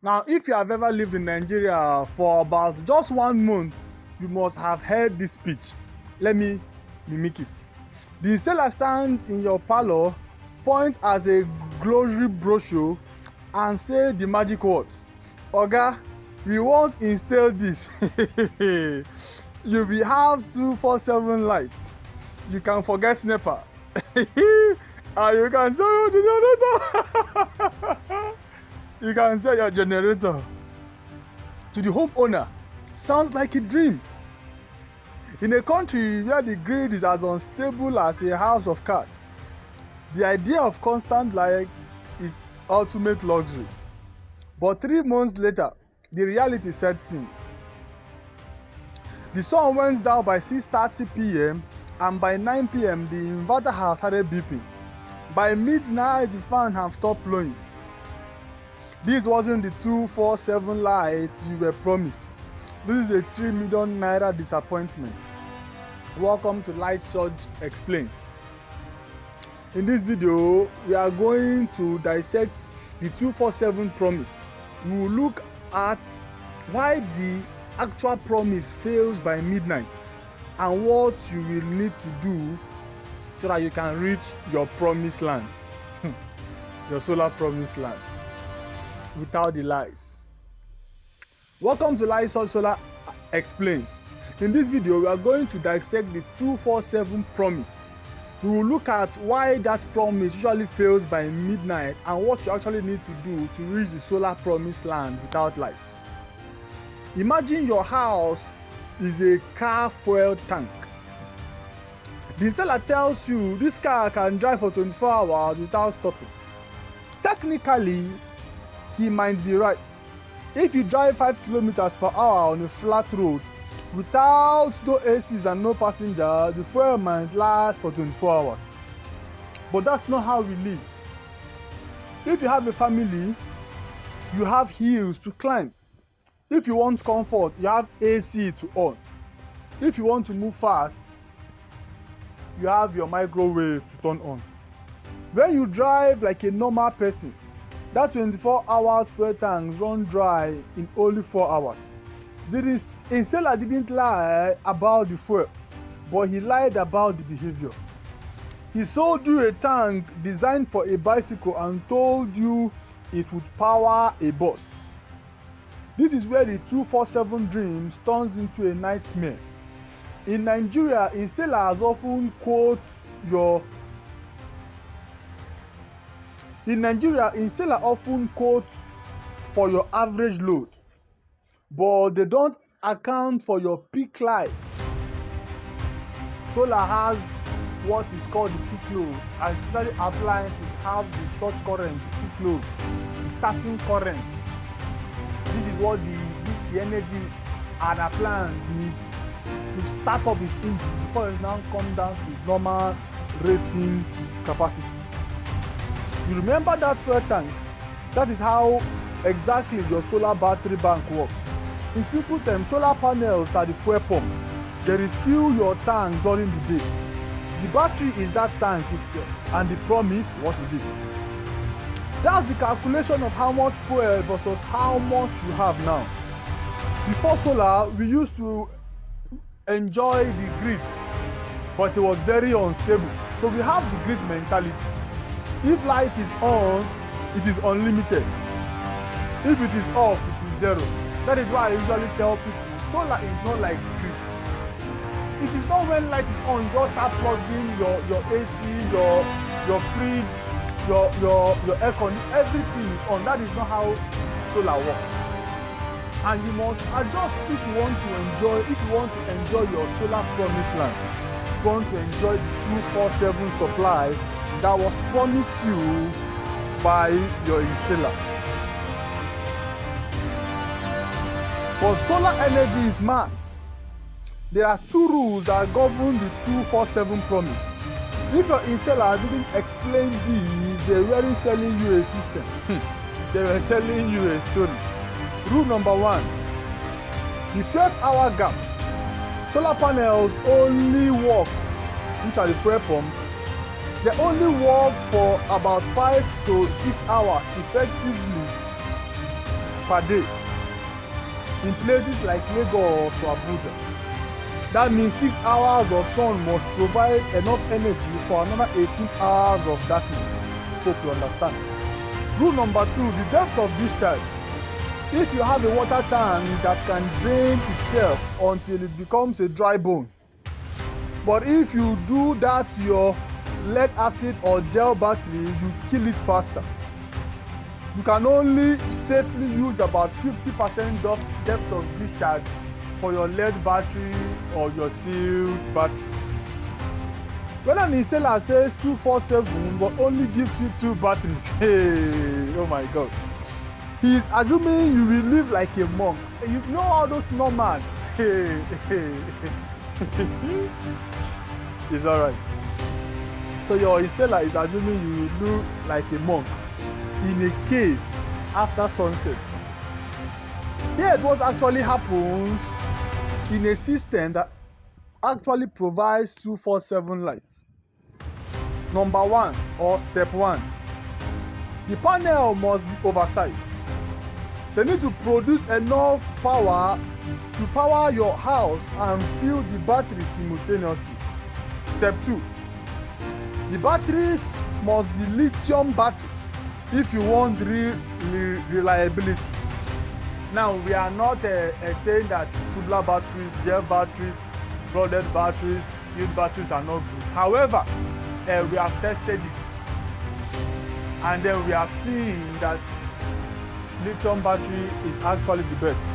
Now, if you have ever lived in Nigeria for about just 1 month, you must have heard this speech. Let me mimic it. The installer stands in your parlor, point as a glossary brochure, and say the magic words. Oga, we once installed this. You will have 247 lights. You can forget NEPA. And you can sell your generator. You can sell your generator to the homeowner. Sounds like a dream. In a country where the grid is as unstable as a house of cards, the idea of constant light is ultimate luxury. But 3 months later, the reality sets in. The sun went down by 6:30 p.m. and by 9 p.m. the inverter has started beeping. By midnight, the fan have stopped blowing. This wasn't the 247 light you were promised. This is a 3 million naira disappointment. Welcome to Light Surge Explains. In this video, we are going to dissect the 247 promise. We will look at why the actual promise fails by midnight and what you will need to do so that you can reach your promised land, your solar promised land, without the lies. Welcome to Light Surge Solar Explains. In this video, we are going to dissect the 247 promise. We will look at why that promise usually fails by midnight and what you actually need to do to reach the solar promised land without lights. Imagine your house is a car fuel tank. The installer tells you this car can drive for 24 hours without stopping. Technically, he might be right. If you drive 5 kilometers per hour on a flat road without no ACs and no passenger, the fuel might last for 24 hours. But that's not how we live. If you have a family, you have hills to climb. If you want comfort, you have AC to on. If you want to move fast, you have your microwave to turn on. When you drive like a normal person, that 24-hour fuel tanks run dry in only 4 hours. The installer didn't lie about the fuel, but he lied about the behavior. He sold you a tank designed for a bicycle and told you it would power a bus. This is where the 247 dreams turns into a nightmare. In Nigeria, installers often quote for your average load, but they don't account for your peak life. Solar has what is called the peak load, and especially appliances have the surge current, the peak load, the starting current. This is what the energy an appliance need to start up its engine before it now come down to normal rating capacity. You remember that fuel tank? That is how exactly your solar battery bank works. In simple terms, solar panels are the fuel pump. They refuel your tank during the day. The battery is that tank itself, and the promise, what is it? That's the calculation of how much fuel versus how much you have now. Before solar, we used to enjoy the grid, but it was very unstable. So we have the grid mentality. If light is on, it is unlimited. If it is off, it is zero. That is why I usually tell people, solar is not like the grid. It is not when light is on, you just start plugging your AC, your fridge, your air conditioner, everything is on. That is not how solar works. And you must adjust if you want to enjoy your solar promised land. If you want to enjoy the 247 supply that was promised you by your installer. But solar energy is mass. There are 2 rules that govern the 247 promise. If your installer didn't explain these, they weren't selling you a system. They were selling you a story. Rule number 1, the 12-hour gap. Solar panels only work, which are the fuel pumps, they only work for about 5 to 6 hours effectively per day in places like Lagos or Abuja. That means 6 hours of sun must provide enough energy for another 18 hours of darkness. Hope you understand. Rule number 2, the depth of discharge. If you have a water tank that can drain itself until it becomes a dry bone, but if you do that to your lead acid or gel battery, you kill it faster. You can only safely use about 50% of depth of discharge for your lead battery or your sealed battery. When an installer says 247 but only gives you 2 batteries, hey, oh my God, he is assuming you will live like a monk. You know all those nomads. Hey, it's alright. So your installer is assuming you will look like a monk in a cave after sunset. Here's what actually happens in a system that actually provides 247 lights. Number 1, or step 1, the panel must be oversized. They need to produce enough power to power your house and fill the battery simultaneously. Step 2, the batteries must be lithium batteries if you want reliability. Now, we are not saying that tubular batteries, gel batteries, flooded batteries, sealed batteries are not good. However, we have tested it, and then we have seen that lithium battery is actually the best.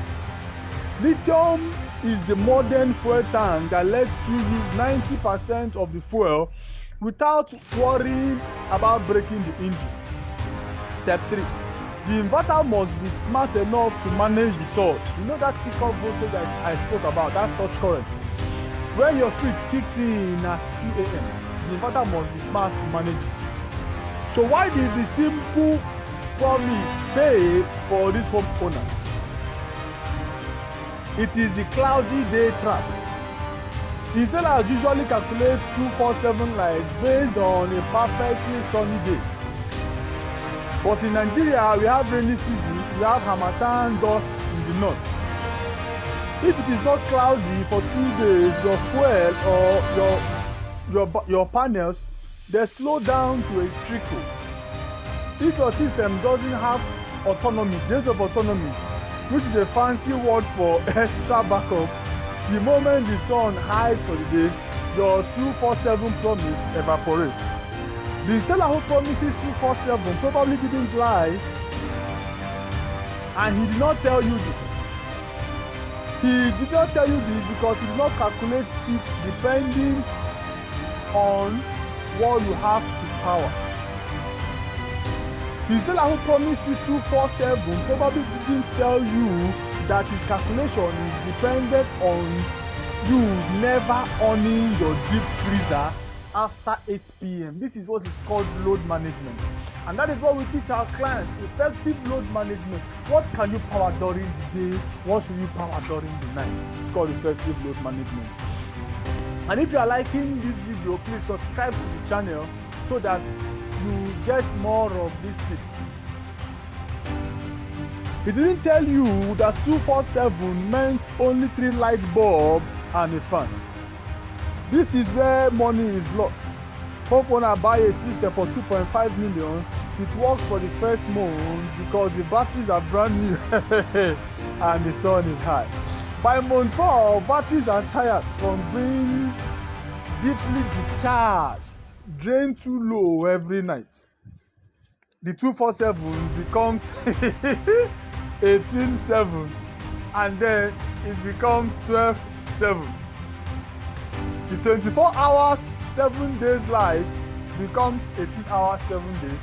Lithium is the modern fuel tank that lets you use 90% of the fuel without worrying about breaking the engine. Step 3, the inverter must be smart enough to manage the surge. You know that pickup voltage that I spoke about, that surge current. When your fridge kicks in at 2 a.m., the inverter must be smart to manage it. So why did the simple promise fail for this homeowner? It is the cloudy day trap. Installers usually calculate 247 lights based on a perfectly sunny day. But in Nigeria, we have rainy season, we have harmattan dust in the north. If it is not cloudy for 2 days, your fuel or your panels, they slow down to a trickle. If your system doesn't have autonomy, days of autonomy, which is a fancy word for extra backup, the moment the sun hides for the day, your 247 promise evaporates. The installer who promises 247 probably didn't lie, and he did not tell you this. He did not tell you this because he did not calculate it depending on what you have to power. The installer who promised you 247 probably didn't tell you that his calculation is dependent on you never owning your deep freezer after 8 p.m. This is what is called load management. And that is what we teach our clients, effective load management. What can you power during the day? What should you power during the night? It's called effective load management. And if you are liking this video, please subscribe to the channel so that you get more of these tips. He didn't tell you that 247 meant only 3 light bulbs and a fan. This is where money is lost. Homeowner buy a system for 2.5 million. It works for the first month because the batteries are brand new and the sun is high. By month 4, batteries are tired from being deeply discharged, drained too low every night. The 247 becomes 18/7, and then it becomes 12/7. The 24 hours 7 days light becomes 18 hours 7 days,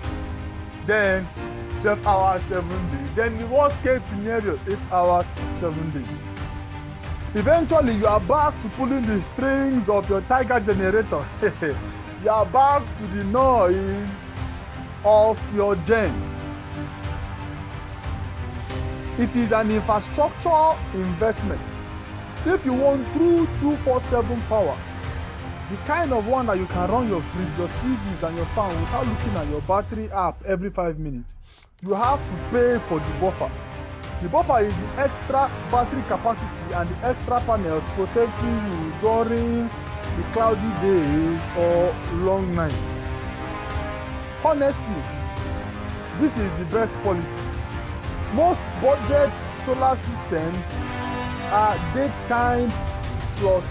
then 12 hours 7 days, then the worst case scenario 8 hours 7 days. Eventually you are back to pulling the strings of your Tiger generator. You are back to the noise of your gen. It is an infrastructure investment. If you want true 247 power, the kind of one that you can run your fridge, your TVs and your fan without looking at your battery app every 5 minutes, you have to pay for the buffer. The buffer is the extra battery capacity and the extra panels protecting you during the cloudy days or long nights. Honestly, this is the best policy. Most budget solar systems are daytime plus.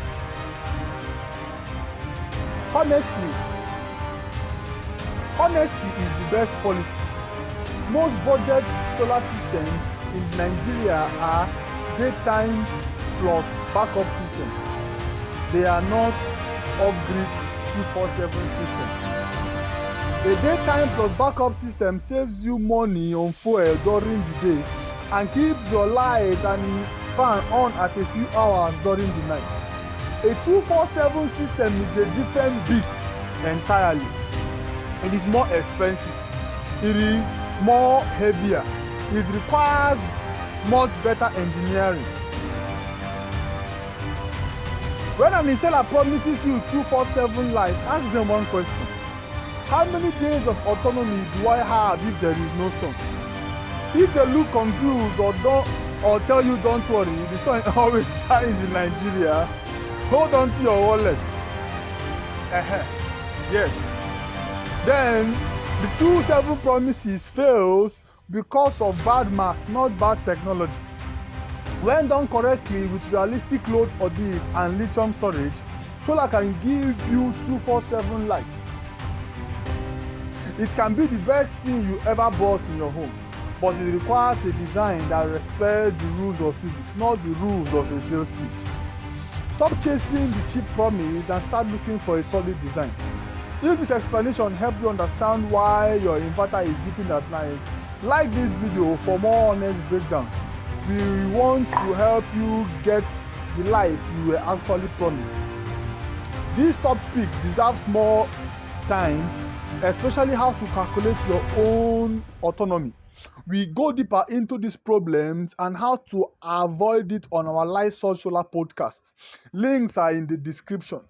Honesty is the best policy. Most budget solar systems in Nigeria are daytime plus backup systems. They are not off-grid 247 systems. A daytime plus backup system saves you money on fuel during the day and keeps your light and fan on at a few hours during the night. A 247 system is a different beast entirely. It is more expensive. It is more heavier. It requires much better engineering. When an installer promises you 247 light, ask them one question. How many days of autonomy do I have if there is no sun? If they look confused or tell you don't worry, the sun always shines in Nigeria, hold on to your wallet. Yes. Then the 247 promises fails because of bad math, not bad technology. When done correctly with realistic load audit and lithium storage, solar can give you 247 lights. It can be the best thing you ever bought in your home, but it requires a design that respects the rules of physics, not the rules of a sales pitch. Stop chasing the cheap promise and start looking for a solid design. If this explanation helped you understand why your inverter is beeping at night, like this video for more honest breakdown. We want to help you get the light you were actually promised. This topic deserves more time, especially how to calculate your own autonomy. We go deeper into these problems and how to avoid it on our Light Source Solar podcast. Links are in the description.